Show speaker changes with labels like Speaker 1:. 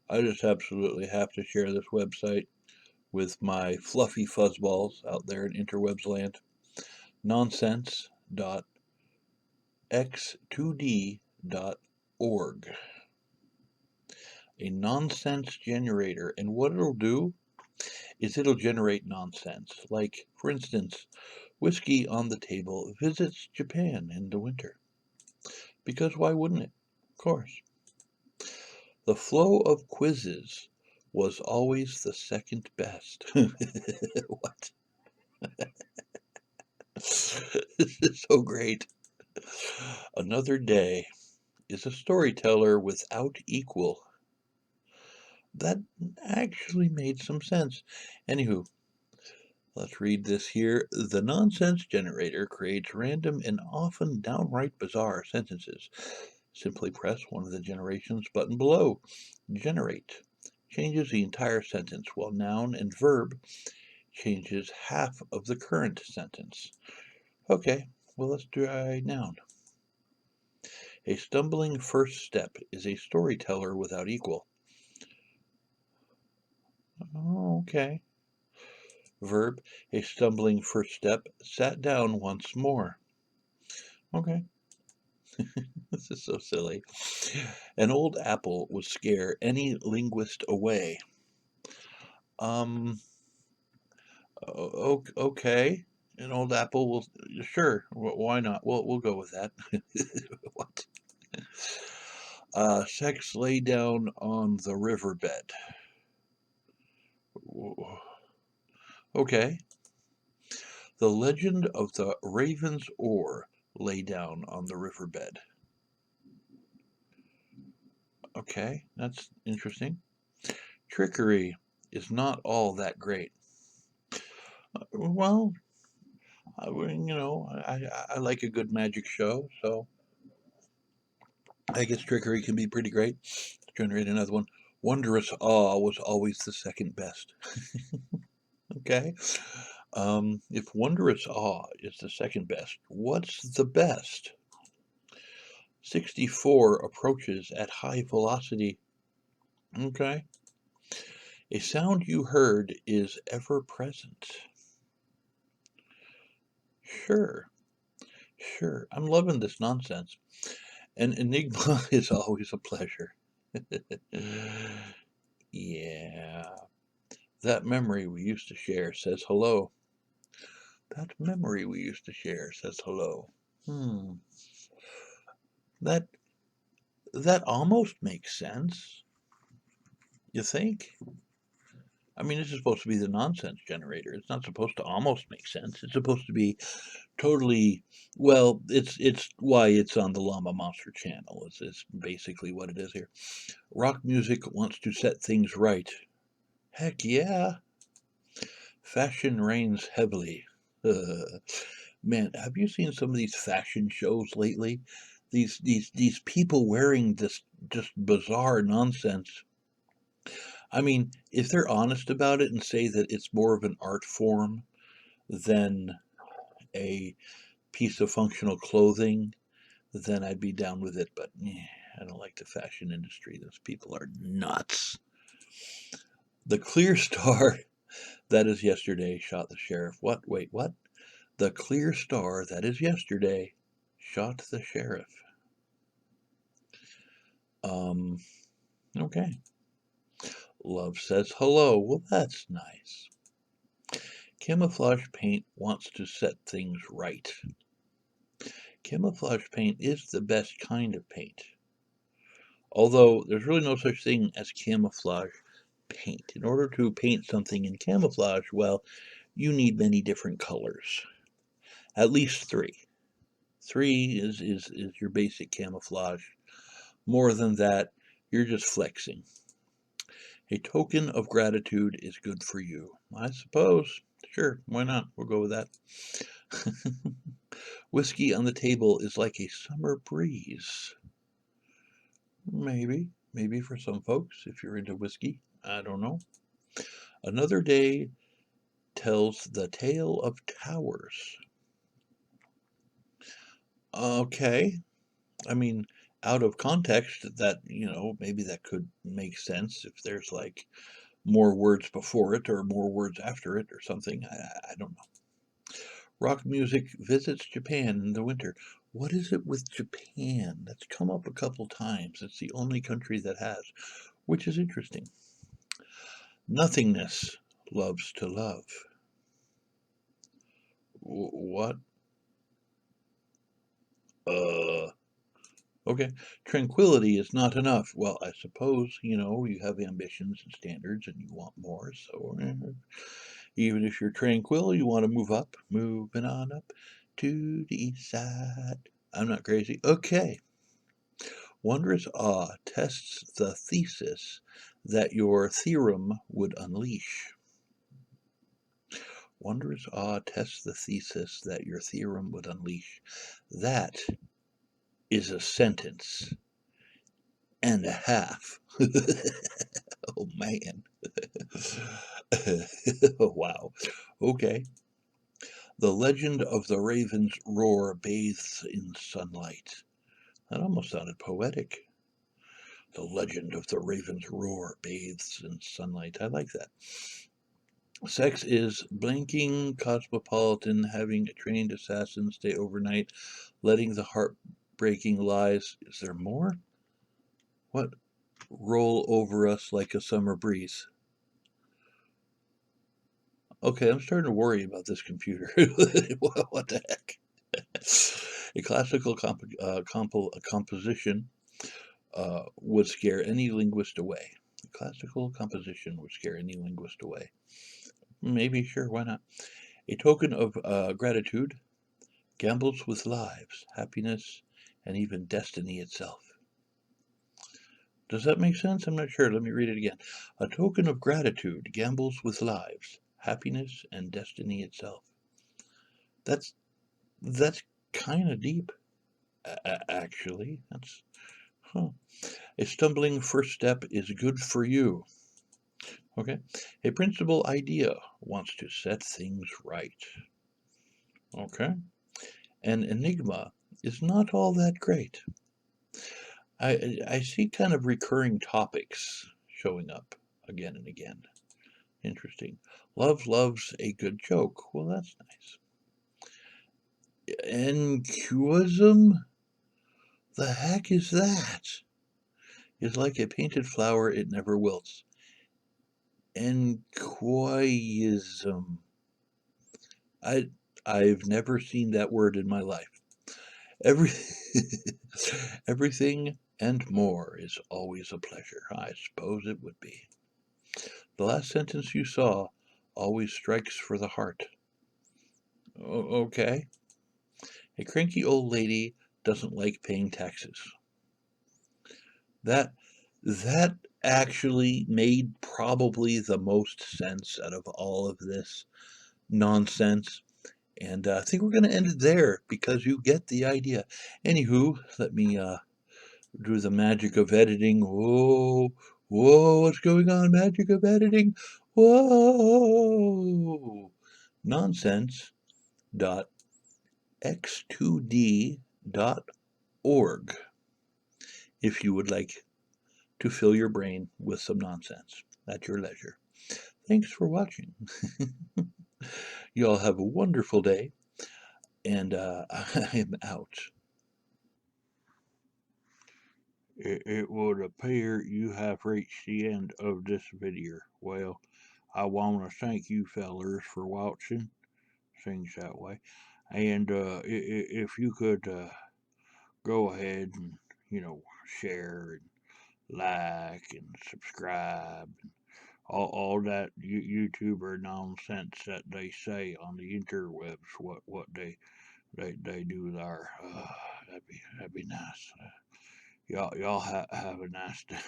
Speaker 1: I just absolutely have to share this website with my fluffy fuzzballs out there in interwebs land. Nonsense.x2d.org. A nonsense generator. And what it'll do is it'll generate nonsense. Like, for instance, Whiskey on the Table visits Japan in the winter. Because why wouldn't it? Of course. The flow of quizzes was always the second best. What? This is so great. Another day is a storyteller without equal. That actually made some sense. Anywho, let's read this here. The nonsense generator creates random and often downright bizarre sentences. Simply press one of the generations button below. Generate changes the entire sentence, while noun and verb changes half of the current sentence. Okay, well, let's try noun. A stumbling first step is a storyteller without equal. Oh, okay. Verb, a stumbling first step, sat down once more. Okay. This is so silly. An old apple would scare any linguist away. Um, okay. An old apple will, sure, why not? We'll go with that. What? Sex lay down on the riverbed. Okay. The legend of the Raven's Oar lay down on the riverbed. Okay, that's interesting. Trickery is not all that great. Well, I like a good magic show, so I guess trickery can be pretty great. Let's generate another one. Wondrous awe was always the second best. Okay. If wondrous awe is the second best, what's the best? 64 approaches at high velocity. Okay. A sound you heard is ever present. Sure. Sure. I'm loving this nonsense. An enigma is always a pleasure. Yeah. That memory we used to share says hello. That memory we used to share says hello. That almost makes sense. You think? I mean, this is supposed to be the nonsense generator. It's not supposed to almost make sense. It's supposed to be totally, well, it's why it's on the Llama Monster channel. It's basically what it is here. Rock music wants to set things right. Heck yeah. Fashion reigns heavily. Man, have you seen some of these fashion shows lately? These people wearing this just bizarre nonsense. I mean, if they're honest about it and say that it's more of an art form than a piece of functional clothing, then I'd be down with it. But I don't like the fashion industry. Those people are nuts. The clear star that is yesterday shot the sheriff. What? Wait, what? The clear star that is yesterday shot the sheriff. Okay. Love says hello. Well, that's nice. Camouflage paint wants to set things right. Camouflage paint is the best kind of paint. Although there's really no such thing as camouflage paint. In order to paint something in camouflage, well, you need many different colors. At least three. Three is your basic camouflage. More than that, you're just flexing. A token of gratitude is good for you. I suppose. Sure, why not? We'll go with that. Whiskey on the table is like a summer breeze. Maybe for some folks, if you're into whiskey. I don't know. Another day tells the tale of towers. Okay. I mean, out of context, that, maybe that could make sense if there's like more words before it or more words after it or something. I don't know. Rock music visits Japan in the winter. What is it with Japan? That's come up a couple times. It's the only country that has, which is interesting. Nothingness loves to love. What? Okay. Tranquility is not enough. Well, I suppose, you have ambitions and standards and you want more. So even if you're tranquil, you want to move up, moving on up to the east side. I'm not crazy. Okay. Wondrous awe tests the thesis that your theorem would unleash. Wondrous awe tests the thesis that your theorem would unleash. That is a sentence and a half. Oh, man. Wow. Okay. The legend of the raven's roar bathes in sunlight. That almost sounded poetic. The legend of the raven's roar bathes in sunlight. I like that. Sex is blinking cosmopolitan, having a trained assassin stay overnight, letting the heartbreaking lies. Is there more? What? Roll over us like a summer breeze. Okay, I'm starting to worry about this computer. What the heck? A classical composition would scare any linguist away. A classical composition would scare any linguist away. Maybe, sure, why not? A token of gratitude gambles with lives, happiness, and even destiny itself. Does that make sense? I'm not sure. Let me read it again. A token of gratitude gambles with lives, happiness, and destiny itself. That's kind of deep, actually. That's huh. A stumbling first step is good for you. Okay. A principal idea wants to set things right. Okay. An enigma is not all that great. I see kind of recurring topics showing up again and again. Interesting. Love loves a good joke. Well, that's nice. Enquism? The heck is that? Is like a painted flower, it never wilts. Enquism. I've never seen that word in my life. Every everything and more is always a pleasure. I suppose it would be. The last sentence you saw always strikes for the heart. Okay. A cranky old lady doesn't like paying taxes. That that actually made probably the most sense out of all of this nonsense. And I think we're going to end it there because you get the idea. Anywho, let me do the magic of editing. Whoa, whoa, what's going on? Magic of editing. Whoa. Nonsense.x2d.org if you would like to fill your brain with some nonsense at your leisure. Thanks for watching. You all have a wonderful day, and I am out. It would appear you have reached the end of this video. Well, I want to thank you fellers for watching things that way. And if you could go ahead and, share and like and subscribe and all that YouTuber nonsense that they say on the interwebs, what they do there. That'd be nice. Y'all have a nice day.